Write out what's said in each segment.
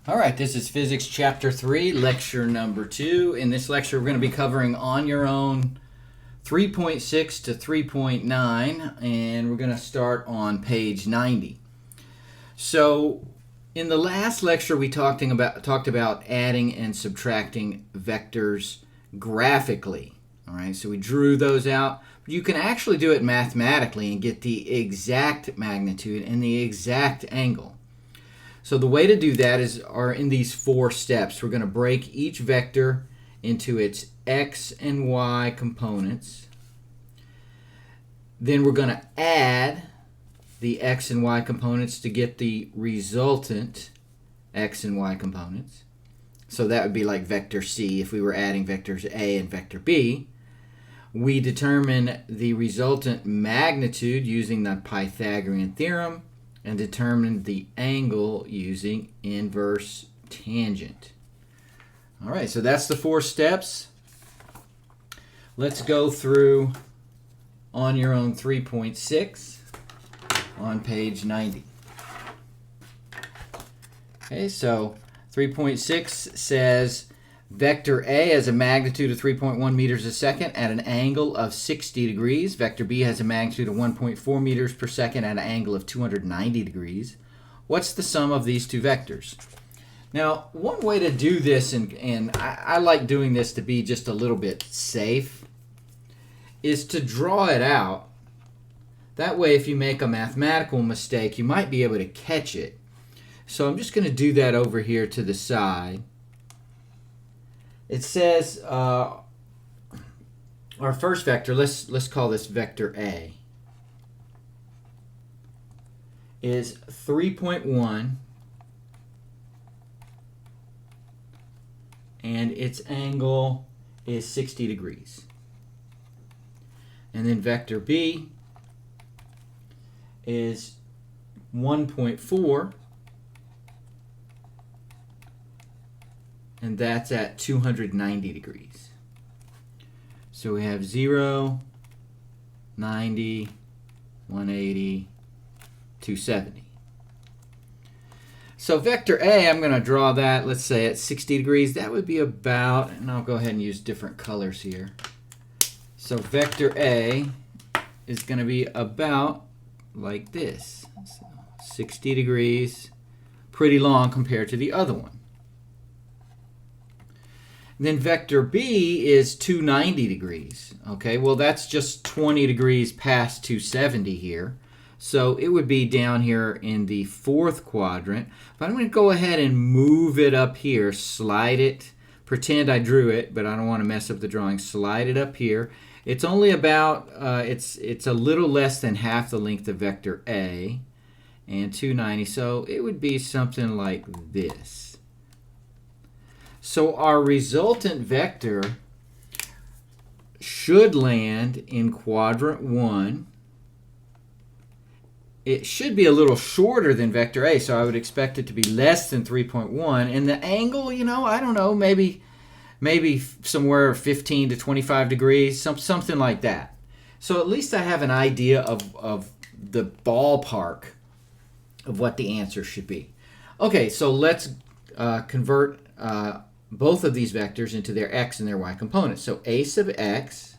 All right, this is Physics Chapter 3, Lecture Number 2. In this lecture, we're going to be covering on your own 3.6 to 3.9, and we're going to start on page 90. So, in the last lecture, we talked about adding and subtracting vectors graphically. All right, so we drew those out. You can actually do it mathematically and get the exact magnitude and the exact angle. So the way to do that are in these four steps. We're going to break each vector into its x and y components. Then we're going to add the x and y components to get the resultant x and y components. So that would be like vector C if we were adding vectors A and vector B. We determine the resultant magnitude using the Pythagorean theorem and determine the angle using inverse tangent. All right, so that's the four steps. Let's go through on your own 3.6 on page 90. Okay, so 3.6 says vector A has a magnitude of 3.1 meters a second at an angle of 60 degrees. Vector B has a magnitude of 1.4 meters per second at an angle of 290 degrees. What's the sum of these two vectors? Now, one way to do this, and I like doing this to be just a little bit safe, is to draw it out. That way, if you make a mathematical mistake, you might be able to catch it. So I'm just going to do that over here to the side. It says our first vector, let's call this vector A, is 3.1, and its angle is 60 degrees. And then vector B is 1.4, and that's at 290 degrees. So we have 0, 90, 180, 270. So vector A, I'm going to draw that, let's say at 60 degrees. That would be about, and I'll go ahead and use different colors here. So vector A is going to be about like this. So 60 degrees, pretty long compared to the other one. Then vector B is 290 degrees. Okay, well that's just 20 degrees past 270 here. So it would be down here in the fourth quadrant. But I'm going to go ahead and move it up here, slide it, pretend I drew it, but I don't want to mess up the drawing. Slide it up here. It's only about, it's a little less than half the length of vector A, and 290. So it would be something like this. So our resultant vector should land in quadrant 1. It should be a little shorter than vector A, so I would expect it to be less than 3.1. And the angle, you know, I don't know, maybe somewhere 15 to 25 degrees, something like that. So at least I have an idea of the ballpark of what the answer should be. Okay, so let's convert both of these vectors into their x and their y components. So a sub x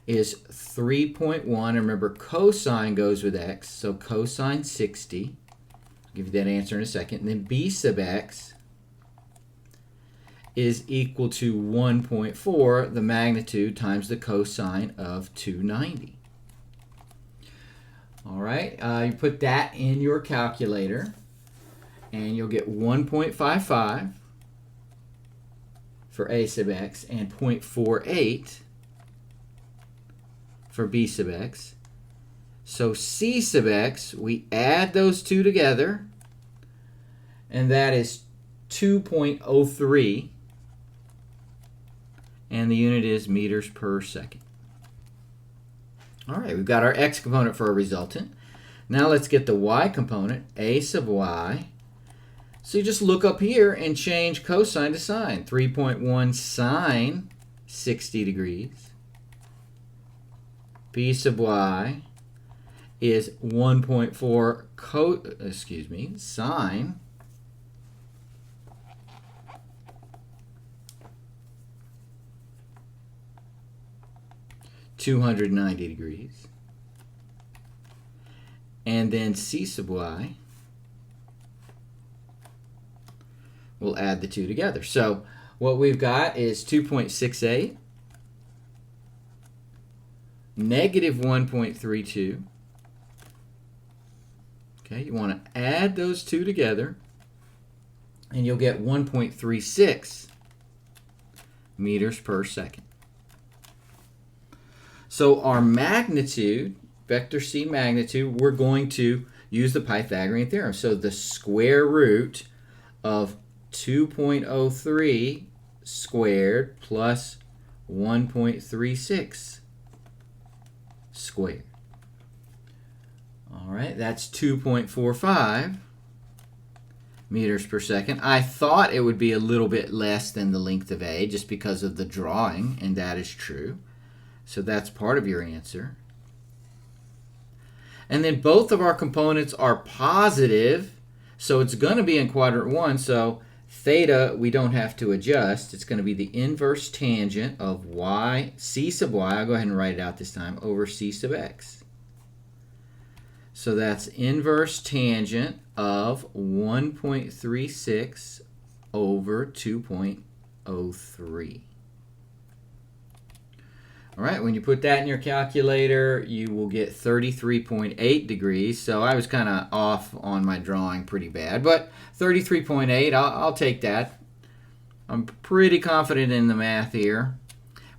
is 3.1. Remember, cosine goes with x, so cosine 60. I'll give you that answer in a second. And then b sub x is equal to 1.4, the magnitude times the cosine of 290. All right, you put that in your calculator, and you'll get 1.55 for a sub x and 0.48 for b sub x. So c sub x, we add those two together, and that is 2.03, and the unit is meters per second. All right, we've got our x component for a resultant. Now let's get the y component, a sub y. So you just look up here and change cosine to sine. 3.1 sine 60 degrees. B sub y is 1.4 sine 290 degrees. And then C sub y, we'll add the two together. So what we've got is 2.68, negative 1.32. Okay, you want to add those two together, and you'll get 1.36 meters per second. So our magnitude, vector C magnitude, we're going to use the Pythagorean theorem. So the square root of 2.03 squared plus 1.36 squared. All right, that's 2.45 meters per second. I thought it would be a little bit less than the length of A just because of the drawing, and that is true. So that's part of your answer. And then both of our components are positive, so it's going to be in quadrant 1. So theta, we don't have to adjust. It's going to be the inverse tangent of y, C sub y, I'll go ahead and write it out this time, over C sub x. So that's inverse tangent of 1.36 over 2.03. All right, when you put that in your calculator, you will get 33.8 degrees. So I was kind of off on my drawing pretty bad, but 33.8, I'll take that. I'm pretty confident in the math here,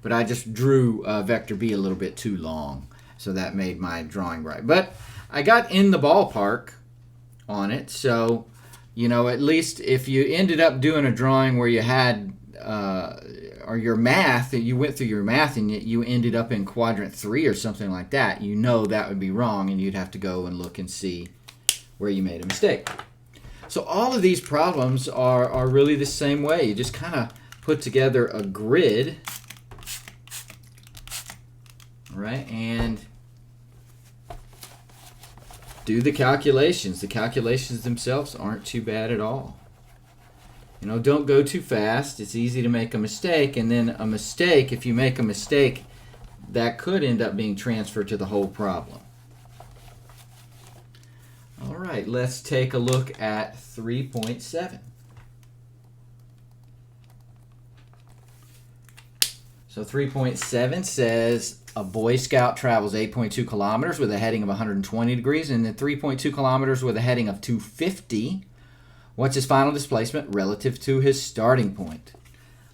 but I just drew vector B a little bit too long, so that made my drawing right. But I got in the ballpark on it, so, you know, at least if you ended up doing a drawing where you had, or your math, you went through your math and you ended up in quadrant 3 or something like that, you know that would be wrong, and you'd have to go and look and see where you made a mistake. So all of these problems are really the same way. You just kind of put together a grid, right, and do the calculations. The calculations themselves aren't too bad at all. You know, don't go too fast. It's easy to make a mistake, and then a mistake, if you make a mistake, that could end up being transferred to the whole problem. All right, let's take a look at 3.7. So 3.7 says a Boy Scout travels 8.2 kilometers with a heading of 120 degrees, and then 3.2 kilometers with a heading of 250. What's his final displacement relative to his starting point?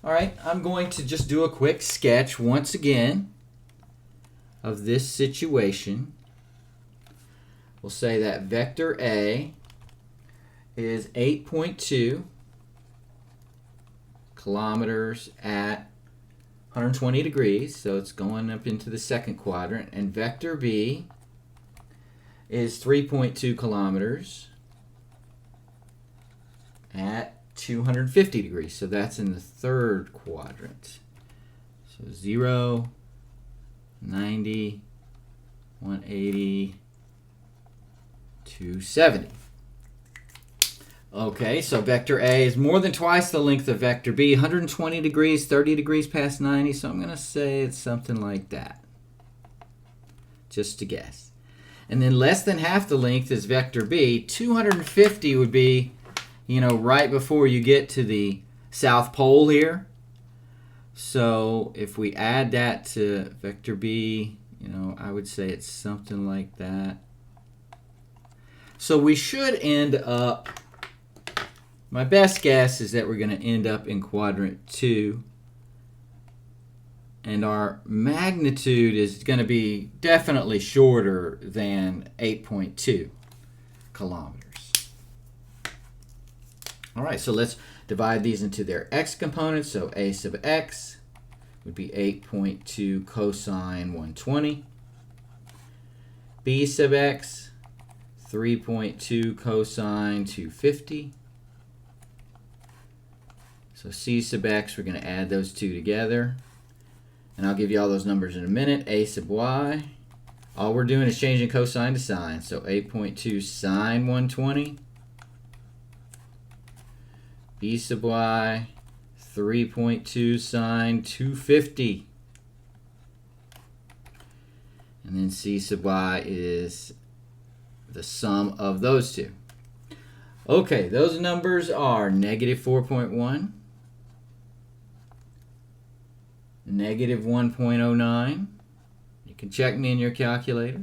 All right, I'm going to just do a quick sketch once again of this situation. We'll say that vector A is 8.2 kilometers at 120 degrees, so it's going up into the second quadrant, and vector B is 3.2 kilometers at 250 degrees, so that's in the third quadrant. So 0, 90, 180, 270. Okay, so vector A is more than twice the length of vector B, 120 degrees, 30 degrees past 90, so I'm going to say it's something like that, just to guess. And then less than half the length is vector B. 250 would be, you know, right before you get to the South Pole here. So if we add that to vector B, you know, I would say it's something like that. So we should end up, my best guess is that we're going to end up in quadrant 2. And our magnitude is going to be definitely shorter than 8.2 kilometers. All right, so let's divide these into their x components. So a sub x would be 8.2 cosine 120. B sub x, 3.2 cosine 250. So C sub x, we're going to add those two together. And I'll give you all those numbers in a minute. A sub y, all we're doing is changing cosine to sine. So 8.2 sine 120. B sub y, 3.2 sine 250. And then c sub y is the sum of those two. Okay, those numbers are negative 4.1, negative 1.09. You can check me in your calculator.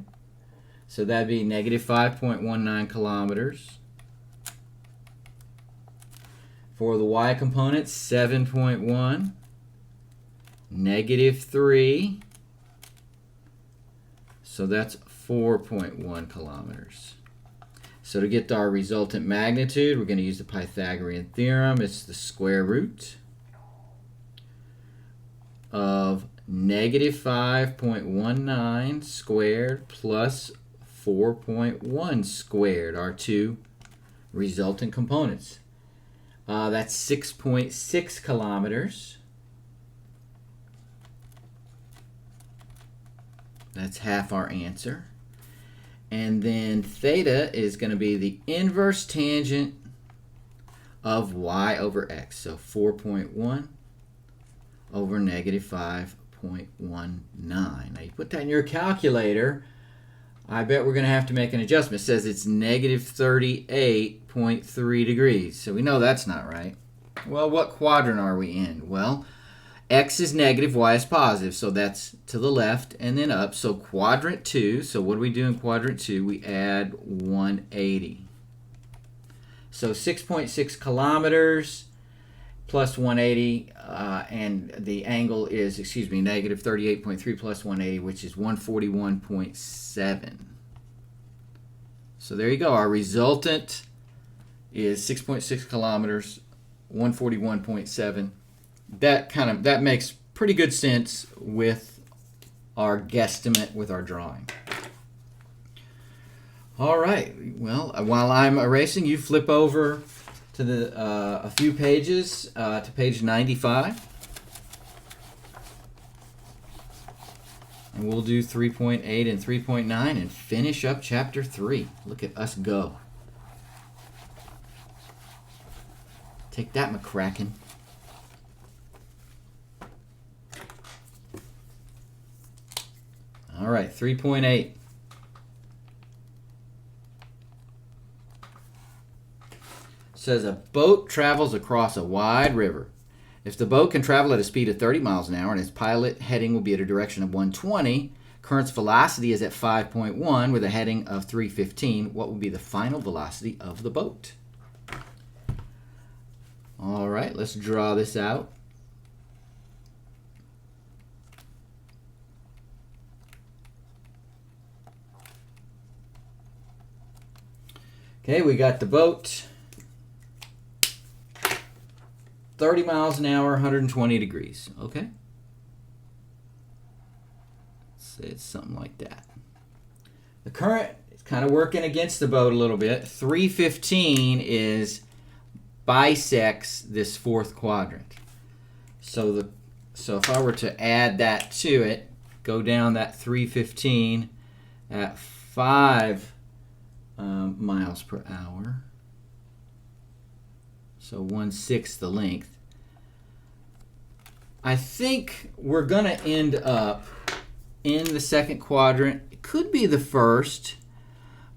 So that'd be negative 5.19 kilometers. For the y component, 7.1, negative 3. So that's 4.1 kilometers. So to get our resultant magnitude, we're going to use the Pythagorean theorem. It's the square root of negative 5.19 squared plus 4.1 squared, our two resultant components. That's 6.6 kilometers. That's half our answer. And then theta is going to be the inverse tangent of y over x. So 4.1 over negative 5.19. Now you put that in your calculator. I bet we're going to have to make an adjustment. It says it's negative 38.3 degrees. So we know that's not right. Well, what quadrant are we in? Well, x is negative, y is positive. So that's to the left and then up. So quadrant 2. So what do we do in quadrant 2? We add 180. So 6.6 kilometers plus 180. And the angle is, negative 38.3 plus 180, which is 141.7. So there you go. Our resultant is 6.6 kilometers, 141.7. That makes pretty good sense with our guesstimate with our drawing. All right. Well, while I'm erasing, you flip over to a few pages to page 95. And we'll do 3.8 and 3.9 and finish up chapter 3. Look at us go. Take that, McCracken. All right, 3.8. Says a boat travels across a wide river. If the boat can travel at a speed of 30 miles an hour and its pilot heading will be at a direction of 120, current's velocity is at 5.1 with a heading of 315, what will be the final velocity of the boat? All right, let's draw this out. Okay, we got the boat. 30 miles an hour, 120 degrees. Okay? Let's say it's something like that. The current is kind of working against the boat a little bit. 315 bisects this fourth quadrant. So if I were to add that to it, go down that 315 at 5 miles per hour. So 1/6 the length. I think we're going to end up in the second quadrant. It could be the first,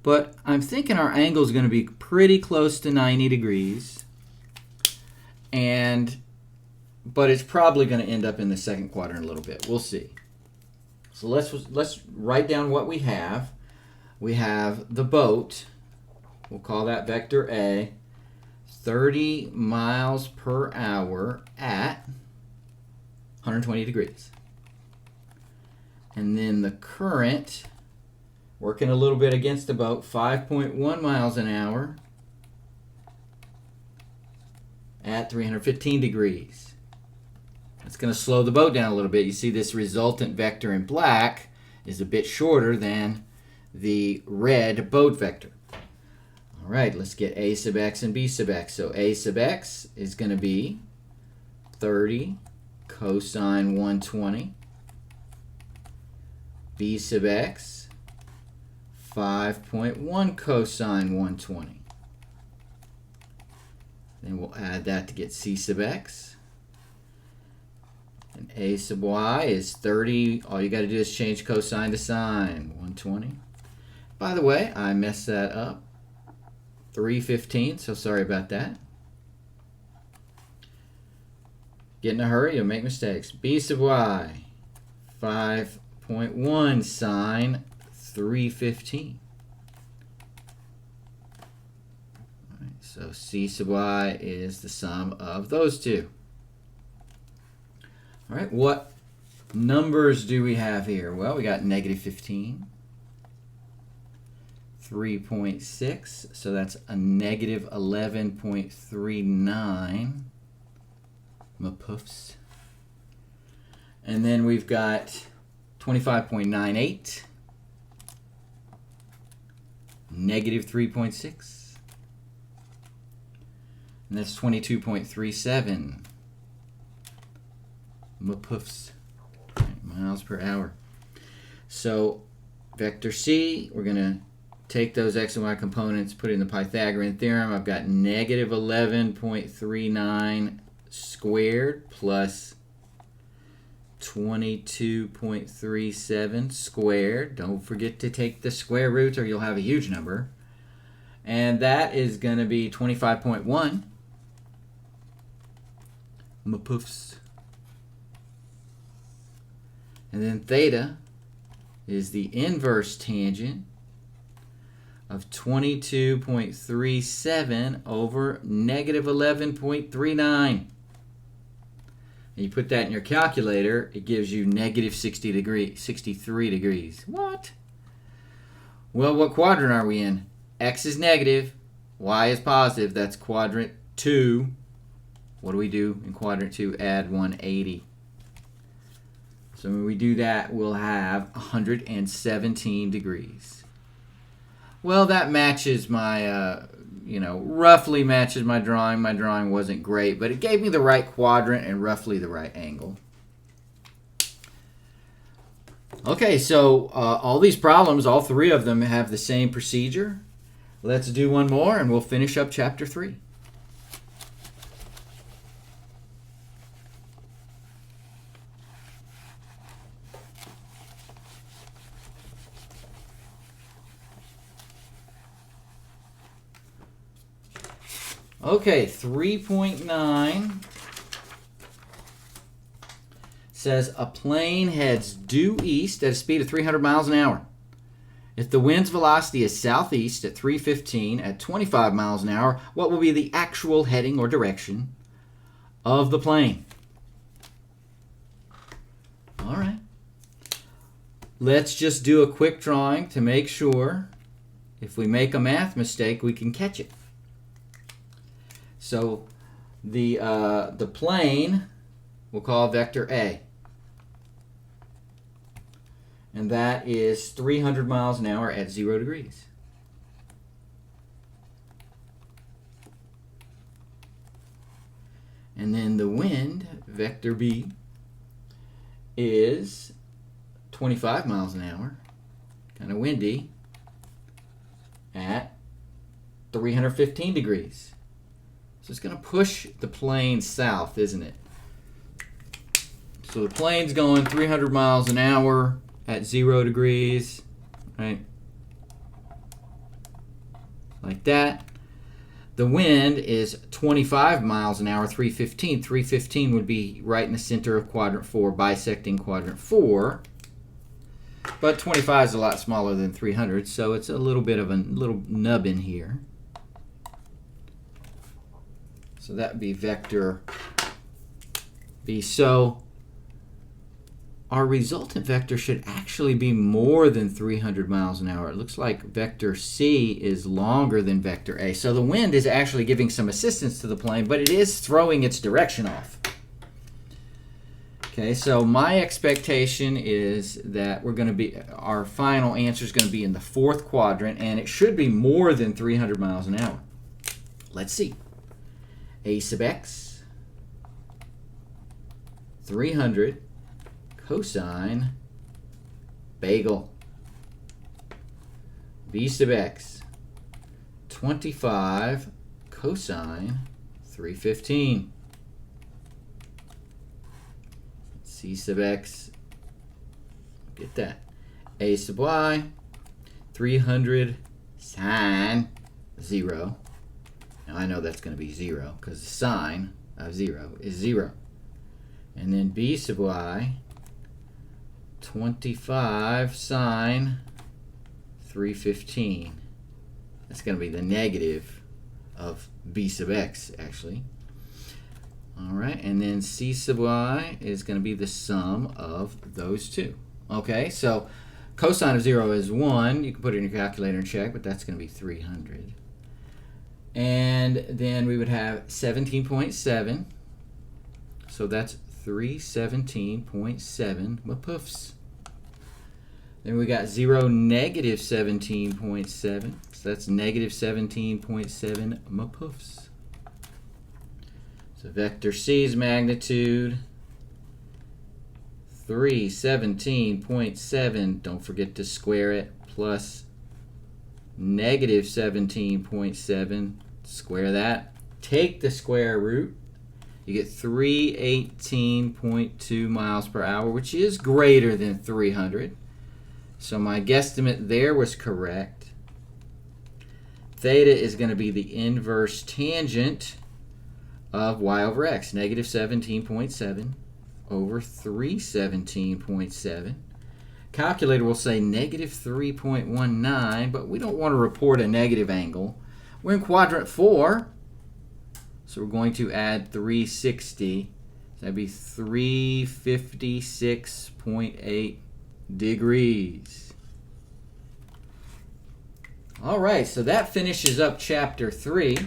but I'm thinking our angle is going to be pretty close to 90 degrees. But it's probably going to end up in the second quadrant a little bit. We'll see. So let's write down what we have. We have the boat. We'll call that vector A. 30 miles per hour at 120 degrees. And then the current, working a little bit against the boat, 5.1 miles an hour at 315 degrees. It's going to slow the boat down a little bit. You see this resultant vector in black is a bit shorter than the red boat vector. All right, let's get A sub x and B sub x. So A sub x is going to be 30 cosine 120. B sub x, 5.1 cosine 120. Then we'll add that to get C sub x. And a sub y is 30. All you got to do is change cosine to sine. 120. By the way, I messed that up. 315, so sorry about that. Get in a hurry, you'll make mistakes. B sub y, 5.1 sine 315. All right, so C sub y is the sum of those two. All right, what numbers do we have here? Well, we got -15, 3.6, so that's a -11.39 puffs. And then we've got 25.98, -3.6, and that's 22.37 puffs, miles per hour. So vector C, we're going to take those x and y components, put it in the Pythagorean theorem. I've got -11.39 squared plus 22.37 squared. Don't forget to take the square roots or you'll have a huge number. And that is going to be 25.1 puffs. And then theta is the inverse tangent of 22.37 over -11.39. And you put that in your calculator, it gives you -63 degrees. What? Well, what quadrant are we in? X is negative, Y is positive. That's quadrant 2. What do we do in quadrant 2? Add 180. So when we do that, we'll have 117 degrees. Well, that matches my, roughly matches my drawing. My drawing wasn't great, but it gave me the right quadrant and roughly the right angle. Okay, so all these problems, all three of them have the same procedure. Let's do one more and we'll finish up chapter 3. Okay, 3.9 says a plane heads due east at a speed of 300 miles an hour. If the wind's velocity is southeast at 315 at 25 miles an hour, what will be the actual heading or direction of the plane? All right. Let's just do a quick drawing to make sure if we make a math mistake, we can catch it. So the plane we'll call vector A. And that is 300 miles an hour at 0 degrees. And then the wind, vector B, is 25 miles an hour, kind of windy, at 315 degrees. So it's going to push the plane south, isn't it? So the plane's going 300 miles an hour at 0 degrees, right? Like that. The wind is 25 miles an hour, 315. 315 would be right in the center of quadrant 4, bisecting quadrant 4. But 25 is a lot smaller than 300, so it's a little bit of a little nub in here. So that would be vector B. So our resultant vector should actually be more than 300 miles an hour. It looks like vector C is longer than vector A. So the wind is actually giving some assistance to the plane, but it is throwing its direction off. Okay, so my expectation is that our final answer is going to be in the 4th quadrant, and it should be more than 300 miles an hour. Let's see. A sub x, 300 cosine bagel. B sub x, 25 cosine 315. Let's C sub x, get that, a sub y, 300 sine 0. Now I know that's going to be 0 because the sine of 0 is 0. And then b sub y, 25 sine 315. That's going to be the negative of b sub x, actually. All right, and then c sub y is going to be the sum of those two. Okay, so cosine of 0 is 1. You can put it in your calculator and check, but that's going to be 300. And then we would have 17.7. So that's 317.7 mapoofs. Then we got 0, negative 17.7. So that's negative 17.7 mapoofs. So vector C's magnitude, 317.7, don't forget to square it, plus negative 17.7, square that, take the square root, you get 318.2 miles per hour, which is greater than 300. So my guesstimate there was correct. Theta is going to be the inverse tangent of y over x, negative 17.7 over 317.7. Calculator will say negative 3.19, but we don't want to report a negative angle. We're in quadrant 4, so we're going to add 360. So that'd be 356.8 degrees. All right, so that finishes up chapter 3.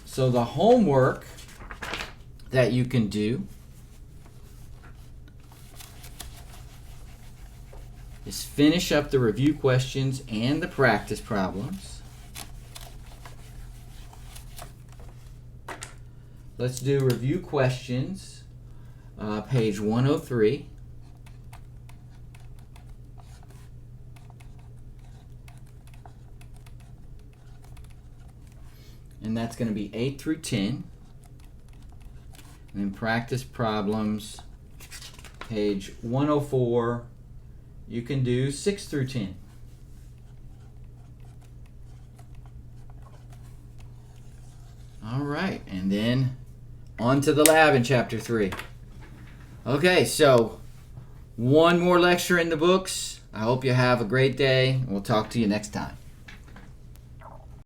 So the homework that you can do is finish up the review questions and the practice problems. Let's do review questions, page 103. And that's going to be 8 through 10. And then practice problems, page 104, you can do 6 through 10. All right, and then on to the lab in chapter 3. Okay, so one more lecture in the books. I hope you have a great day, and we'll talk to you next time.